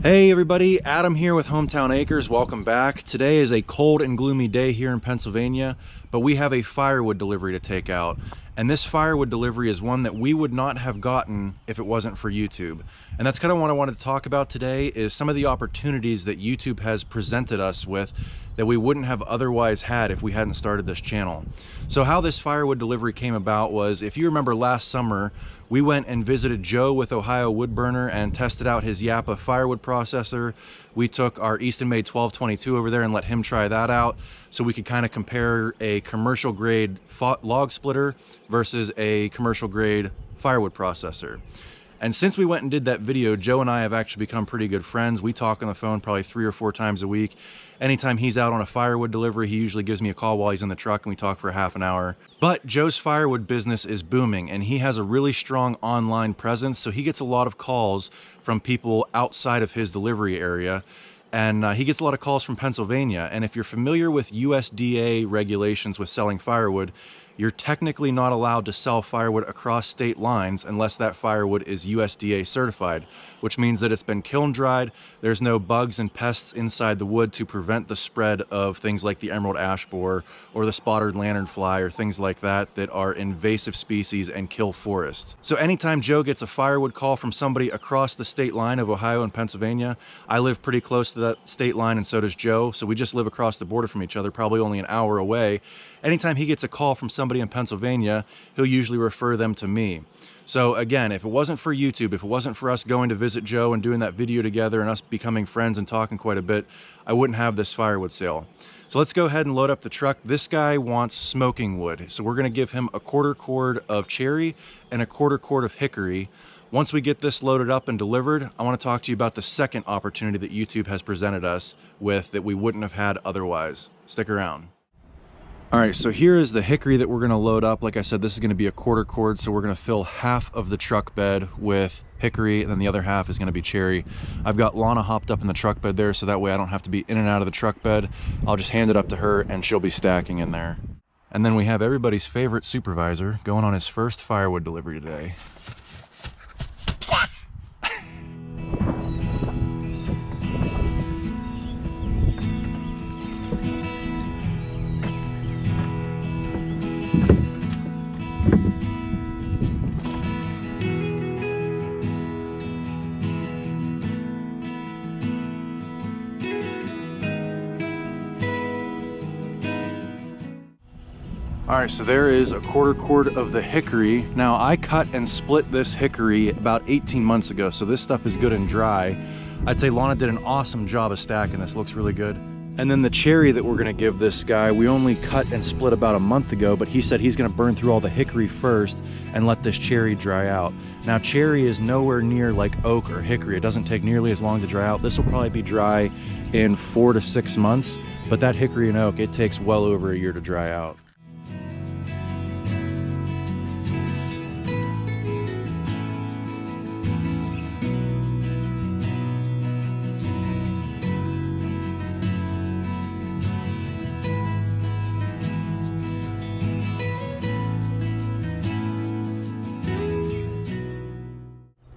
Hey everybody, Adam here with Hometown Acres. Welcome back. Today is a cold and gloomy day here in Pennsylvania, but we have a firewood delivery to take out. And this firewood delivery is one that we would not have gotten if it wasn't for YouTube. And that's kind of what I wanted to talk about today, is some of the opportunities that YouTube has presented us with that we wouldn't have otherwise had if we hadn't started this channel. So how this firewood delivery came about was, if you remember last summer, we went and visited Joe with Ohio Woodburner and tested out his Yappa firewood processor. We took our Easton Made 1222 over there and let him try that out so we could kind of compare a commercial grade log splitter versus a commercial grade firewood processor. And since we went and did that video, Joe and I have actually become pretty good friends. We talk on the phone probably 3 or 4 times a week. Anytime he's out on a firewood delivery, he usually gives me a call while he's in the truck and we talk for half an hour. But Joe's firewood business is booming and he has a really strong online presence, so he gets a lot of calls from people outside of his delivery area. And he gets a lot of calls from Pennsylvania. And if you're familiar with USDA regulations with selling firewood, you're technically not allowed to sell firewood across state lines unless that firewood is USDA certified, which means that it's been kiln dried. There's no bugs and pests inside the wood to prevent the spread of things like the emerald ash borer or the spotted lanternfly or things like that that are invasive species and kill forests. So anytime Joe gets a firewood call from somebody across the state line of Ohio and Pennsylvania, I live pretty close to that state line and so does Joe, so we just live across the border from each other, probably only an hour away. Anytime he gets a call from somebody in Pennsylvania, he'll usually refer them to me. So again, if it wasn't for YouTube, if it wasn't for us going to visit Joe and doing that video together and us becoming friends and talking quite a bit, I wouldn't have this firewood sale. So let's go ahead and load up the truck. This guy wants smoking wood, so we're gonna give him a 1/4 cord of cherry and a 1/4 cord of hickory. Once we get this loaded up and delivered, I want to talk to you about the second opportunity that YouTube has presented us with that we wouldn't have had otherwise. Stick around. All right, so here is the hickory that we're going to load up. Like I said, this is going to be a 1/4 cord, so we're going to fill half of the truck bed with hickory, and then the other half is going to be cherry. I've got Lana hopped up in the truck bed there, so that way I don't have to be in and out of the truck bed. I'll just hand it up to her, and she'll be stacking in there. And then we have everybody's favorite supervisor going on his first firewood delivery today. All right, so there is a 1/4 cord of the hickory. Now I cut and split this hickory about 18 months ago, so this stuff is good and dry. I'd say Lana did an awesome job of stacking this, looks really good. And then the cherry that we're gonna give this guy, we only cut and split about a month ago, but he said he's gonna burn through all the hickory first and let this cherry dry out. Now cherry is nowhere near like oak or hickory. It doesn't take nearly as long to dry out. This will probably be dry in 4 to 6 months, but that hickory and oak, it takes well over a year to dry out.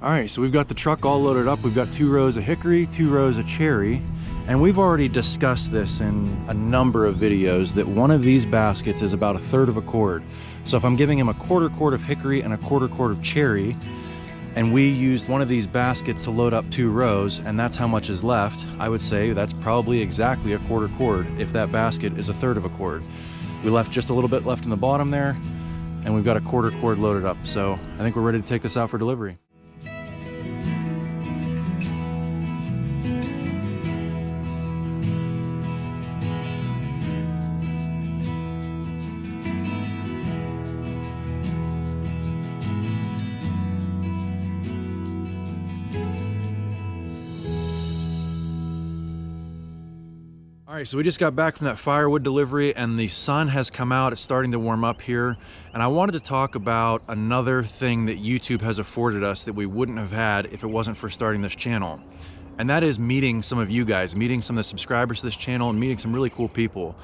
All right, so we've got the truck all loaded up. We've got 2 rows of hickory, 2 rows of cherry, and we've already discussed this in a number of videos that one of these baskets is about 1/3 of a cord. So if I'm giving him a 1/4 cord of hickory and a 1/4 cord of cherry, and we used one of these baskets to load up 2 rows, and that's how much is left, I would say that's probably exactly a 1/4 cord if that basket is 1/3 of a cord. We left just a little bit left in the bottom there, and we've got a 1/4 cord loaded up. So I think we're ready to take this out for delivery. All right, so we just got back from that firewood delivery and the sun has come out. It's starting to warm up here. And I wanted to talk about another thing that YouTube has afforded us that we wouldn't have had if it wasn't for starting this channel. and that is meeting some of you guys, meeting some of the subscribers to this channel, and meeting some really cool people.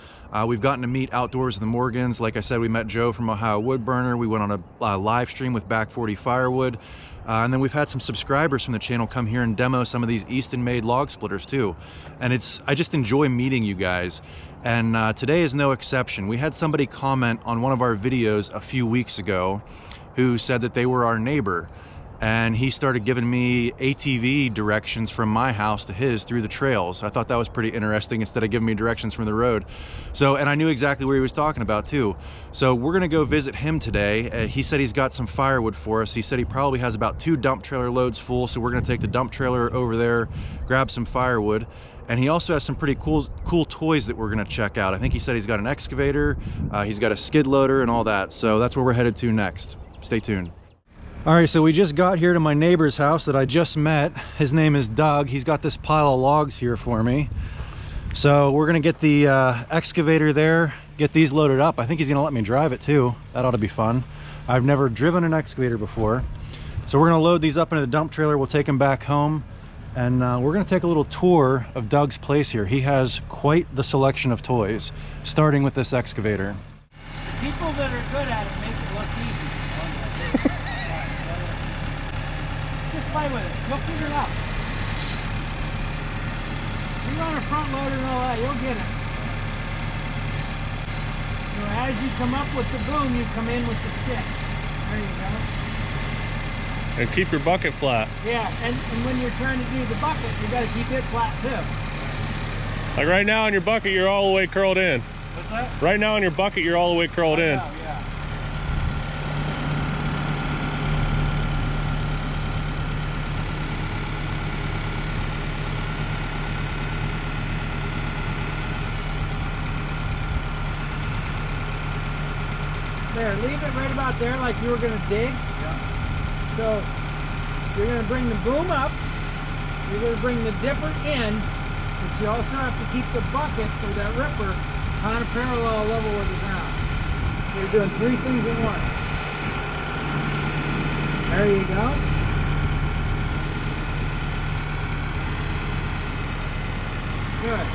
We've gotten to meet Outdoors of the Morgans. Like I said, we met Joe from Ohio Woodburner. We went on a live stream with Back 40 Firewood. And then we've had some subscribers from the channel come here and demo some of these Easton-made log splitters too. And I just enjoy meeting you guys. And today is no exception. We had somebody comment on one of our videos a few weeks ago who said that they were our neighbor. And he started giving me ATV directions from my house to his through the trails. I thought that was pretty interesting, instead of giving me directions from the road. So, and I knew exactly where he was talking about too. So we're gonna go visit him today. He said he's got some firewood for us. He said he probably has about 2 dump trailer loads full. So we're gonna take the dump trailer over there, grab some firewood. And he also has some pretty cool toys that we're gonna check out. I think he said he's got an excavator, he's got a skid loader and all that. So that's where we're headed to next. Stay tuned. All right, so we just got here to my neighbor's house that I just met. His name is Doug. He's got this pile of logs here for me. So we're gonna get the excavator there, get these loaded up. I think he's gonna let me drive it too. That ought to be fun. I've never driven an excavator before. So we're gonna load these up into the dump trailer. We'll take them back home. And we're gonna take a little tour of Doug's place here. He has quite the selection of toys, starting with this excavator. People that are good at it make it look easy. Just play with it. You'll figure it out. You run a front loader and all that, you'll get it. So as you come up with the boom, you come in with the stick. There you go. And keep your bucket flat. Yeah, and when you're trying to do the bucket, you got to keep it flat too. Like right now on your bucket, you're all the way curled in. What's that? Right now on your bucket, you're all the way curled in. Yeah. There, leave it right about there like you were going to dig. Yeah. So you're going to bring the boom up, you're going to bring the dipper in, but you also have to keep the bucket or that ripper on a parallel level with the ground. So you're doing 3 things at once. There you go. Good.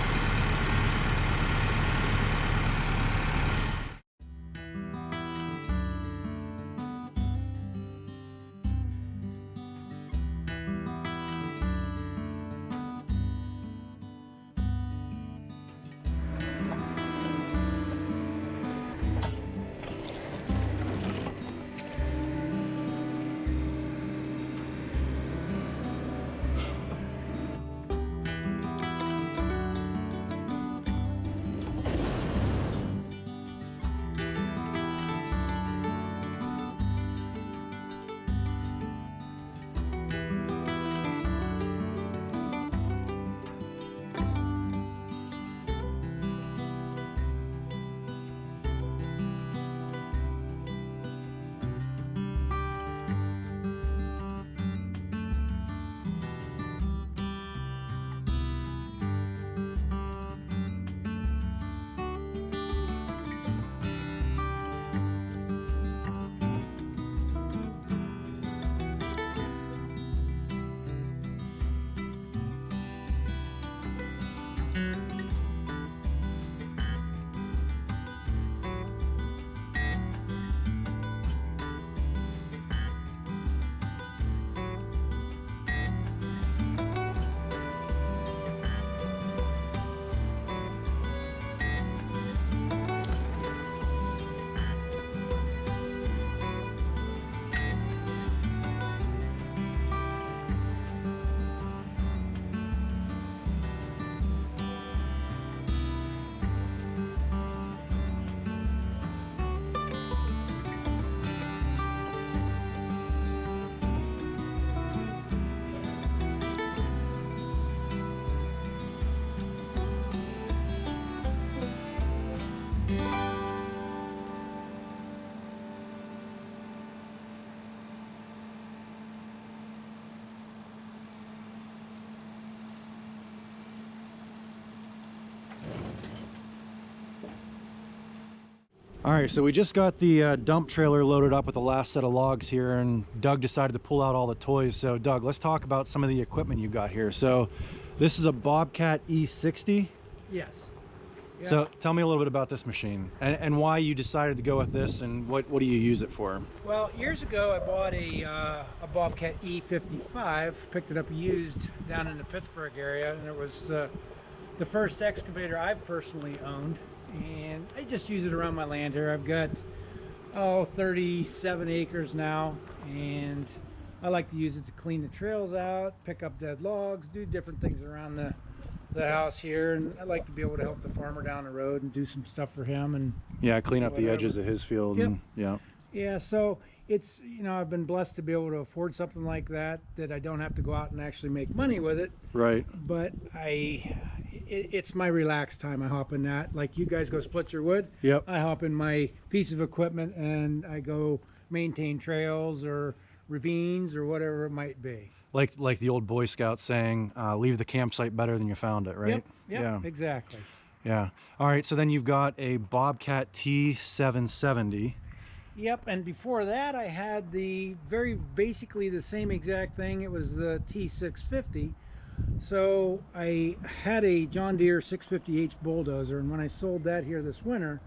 All right, so we just got the dump trailer loaded up with the last set of logs here, and Doug decided to pull out all the toys. So Doug, let's talk about some of the equipment you got here. So this is a Bobcat E60. Yes. Yeah. So tell me a little bit about this machine and why you decided to go with this, and what do you use it for? Well, years ago I bought a Bobcat E55, picked it up used down in the Pittsburgh area, and it was the first excavator I've personally owned, and I just use it around my land here. I've got 37 acres now, and I like to use it to clean the trails out, pick up dead logs, do different things around the house here, and I like to be able to help the farmer down the road and do some stuff for him, and yeah, clean up the edges of his field. Yep. And yeah, so it's, you know, I've been blessed to be able to afford something like that I don't have to go out and actually make money with it. Right. But it's my relaxed time. I hop in that, like you guys go split your wood. Yep. I hop in my piece of equipment and I go maintain trails or ravines or whatever it might be. Like the old Boy Scout saying, leave the campsite better than you found it, right? Yep, yeah, exactly. Yeah. All right, so then you've got a Bobcat T770. Yep, and before that I had basically the same exact thing. It was the T650. So I had a John Deere 650H bulldozer, and when I sold that here this winter,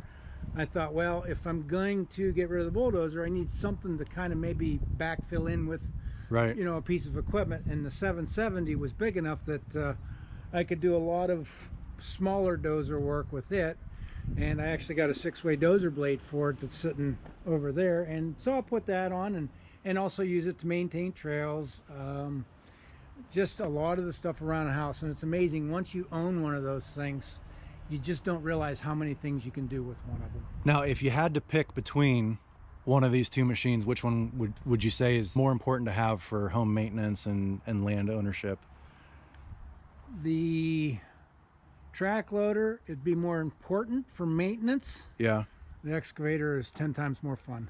I thought, well, if I'm going to get rid of the bulldozer, I need something to kind of maybe backfill in with, right, you know, a piece of equipment. And the 770 was big enough that I could do a lot of smaller dozer work with it, and I actually got a 6-way dozer blade for it that's sitting over there, and so I'll put that on and also use it to maintain trails, just a lot of the stuff around the house. And it's amazing, once you own one of those things, you just don't realize how many things you can do with one of them. Now, if you had to pick between one of these two machines, which one would you say is more important to have for home maintenance and land ownership? The track loader, it'd be more important for maintenance. Yeah. The excavator is 10 times more fun.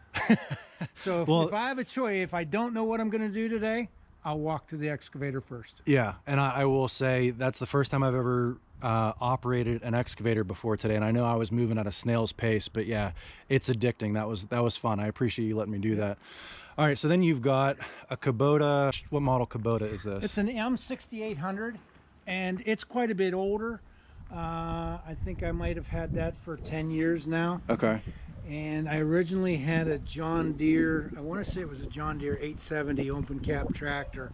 So if I have a choice, if I don't know what I'm going to do today, I'll walk to the excavator first. Yeah, and I will say that's the first time I've ever operated an excavator before today, and I know I was moving at a snail's pace, but yeah, it's addicting. That was fun. I appreciate you letting me do that. All right, so then you've got a Kubota. What model Kubota is this? It's an M6800, and it's quite a bit older. I think I might have had that for 10 years now. Okay. And I originally had a John Deere, I want to say it was a John Deere 870 open cab tractor.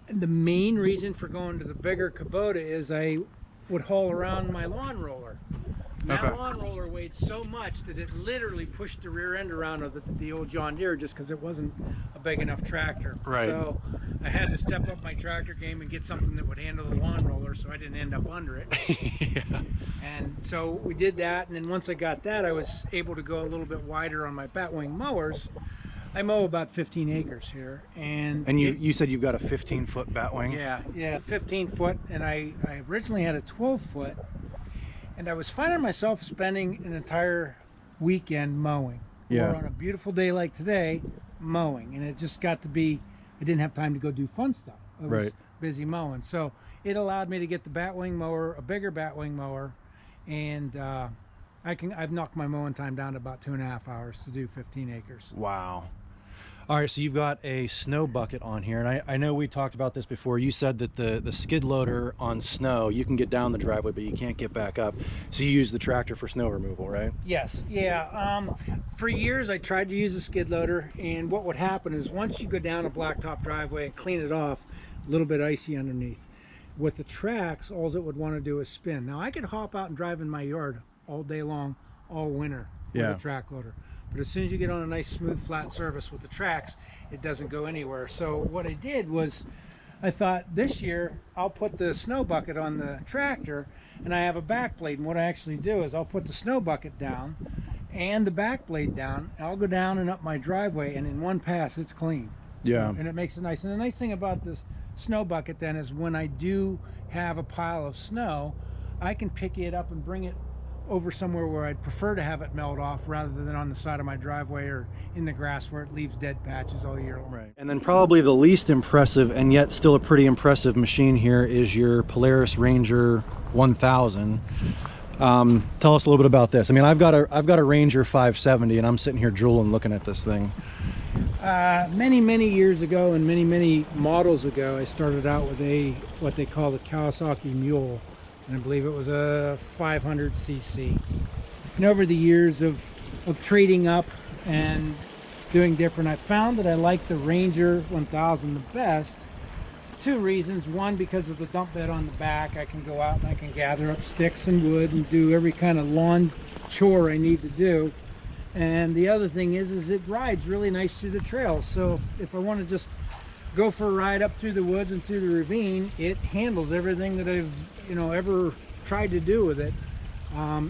The main reason for going to the bigger Kubota is I would haul around my lawn roller. And that lawn roller weighed so much that it literally pushed the rear end around of the old John Deere, just because it wasn't a big enough tractor. Right. So I had to step up my tractor game and get something that would handle the lawn roller so I didn't end up under it. Yeah. And so we did that, and then once I got that, I was able to go a little bit wider on my batwing mowers. I mow about 15 acres here, and you said you've got a 15-foot batwing. Yeah, 15 foot, and I originally had a 12-foot, and I was finding myself spending an entire weekend mowing. Yeah. Or on a beautiful day like today, mowing, and it just got to be, I didn't have time to go do fun stuff. I was busy mowing, so it allowed me to get the batwing mower, a bigger batwing mower, and I've knocked my mowing time down to about 2.5 hours to do 15 acres. Wow. All right, so you've got a snow bucket on here, and I know we talked about this before. You said that the skid loader on snow, you can get down the driveway, but you can't get back up. So you use the tractor for snow removal, right? Yes, yeah. For years I tried to use a skid loader, and what would happen is once you go down a blacktop driveway and clean it off, a little bit icy underneath. With the tracks, all it would want to do is spin. Now I could hop out and drive in my yard all day long, all winter with a track loader. But as soon as you get on a nice smooth flat surface with the tracks, it doesn't go anywhere. So what I did was, I thought this year I'll put the snow bucket on the tractor, and I have a back blade, and what I actually do is I'll put the snow bucket down and the back blade down, and I'll go down and up my driveway, and in one pass it's clean. Yeah. And it makes it nice. And the nice thing about this snow bucket then is when I do have a pile of snow, I can pick it up and bring it over somewhere where I'd prefer to have it melt off rather than on the side of my driveway or in the grass where it leaves dead patches all year long. Right. And then probably the least impressive and yet still a pretty impressive machine here is your Polaris Ranger 1000. Tell us a little bit about this. I mean, I've got a Ranger 570, and I'm sitting here drooling looking at this thing. Many years ago, and many models ago, I started out with what they call the Kawasaki Mule, and I believe it was a 500cc. And over the years of trading up and doing different, I found that I like the Ranger 1000 the best. Two reasons. One, because of the dump bed on the back, I can go out and I can gather up sticks and wood and do every kind of lawn chore I need to do. And the other thing is it rides really nice through the trails. So if I want to just go for a ride up through the woods and through the ravine, it handles everything that I've ever tried to do with it.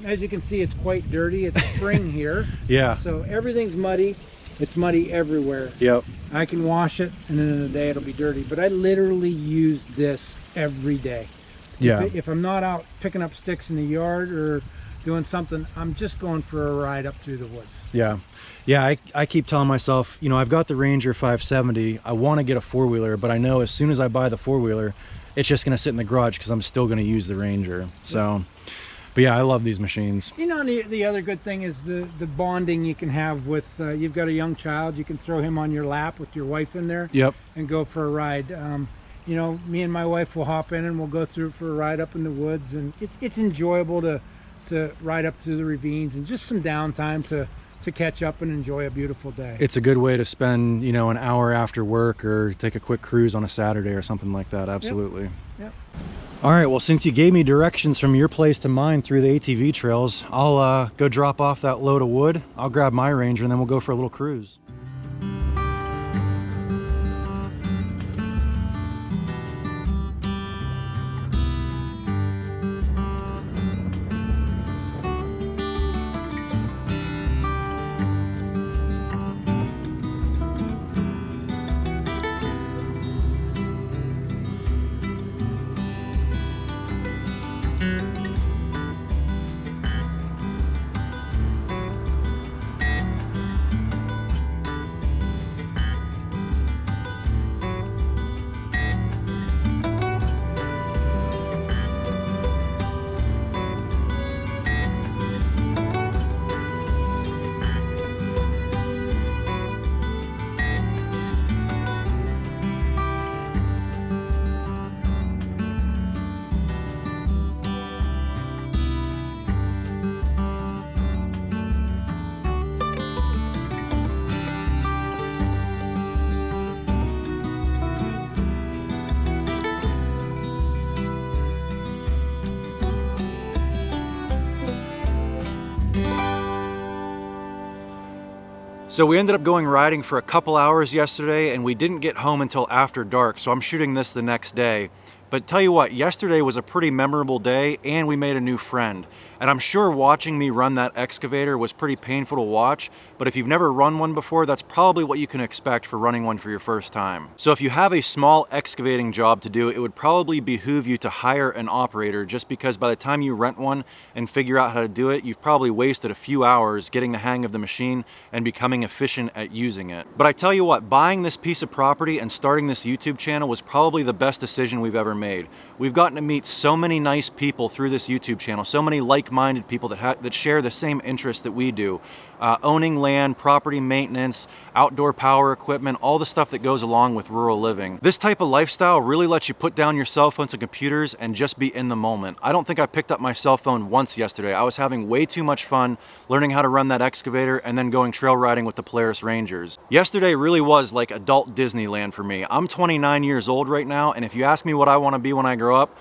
As you can see, it's quite dirty. It's spring here. Yeah. So everything's muddy. It's muddy everywhere. Yep. I can wash it, and then in a day it'll be dirty. But I literally use this every day. Yeah. If I'm not out picking up sticks in the yard or doing something, I'm just going for a ride up through the woods. Yeah. Yeah, I keep telling myself, I've got the Ranger 570. I want to get a four-wheeler, but I know as soon as I buy the four-wheeler, it's just going to sit in the garage because I'm still going to use the Ranger. So... But yeah, I love these machines. The other good thing is the bonding you can have with, you've got a young child, you can throw him on your lap with your wife in there. Yep. And go for a ride. Me and my wife will hop in and we'll go through for a ride up in the woods, and it's enjoyable to ride up through the ravines and just some downtime to catch up and enjoy a beautiful day. It's a good way to spend, an hour after work or take a quick cruise on a Saturday or something like that. Absolutely. Yep. All right, well, since you gave me directions from your place to mine through the ATV trails, I'll go drop off that load of wood. I'll grab my Ranger and then we'll go for a little cruise. So we ended up going riding for a couple hours yesterday, and we didn't get home until after dark, so I'm shooting this the next day. But tell you what, yesterday was a pretty memorable day, and we made a new friend. And I'm sure watching me run that excavator was pretty painful to watch, but if you've never run one before, that's probably what you can expect for running one for your first time. So if you have a small excavating job to do, it would probably behoove you to hire an operator, just because by the time you rent one and figure out how to do it, you've probably wasted a few hours getting the hang of the machine and becoming efficient at using it. But I tell you what, buying this piece of property and starting this YouTube channel was probably the best decision we've ever made. We've gotten to meet so many nice people through this YouTube channel, so many like-minded people that share the same interests that we do. Owning land, property maintenance, outdoor power equipment, all the stuff that goes along with rural living. This type of lifestyle really lets you put down your cell phones and computers and just be in the moment. I don't think I picked up my cell phone once yesterday. I was having way too much fun learning how to run that excavator and then going trail riding with the Polaris Rangers. Yesterday really was like adult Disneyland for me. I'm 29 years old right now, and if you ask me what I want to be when I grow up,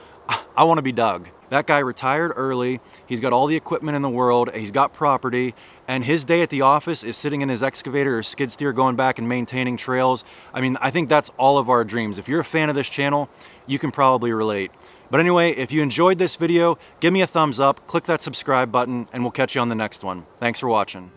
I want to be Doug. That guy retired early, he's got all the equipment in the world, he's got property, and his day at the office is sitting in his excavator or skid steer going back and maintaining trails. I mean, I think that's all of our dreams. If you're a fan of this channel, you can probably relate. But anyway, if you enjoyed this video, give me a thumbs up, click that subscribe button, and we'll catch you on the next one. Thanks for watching.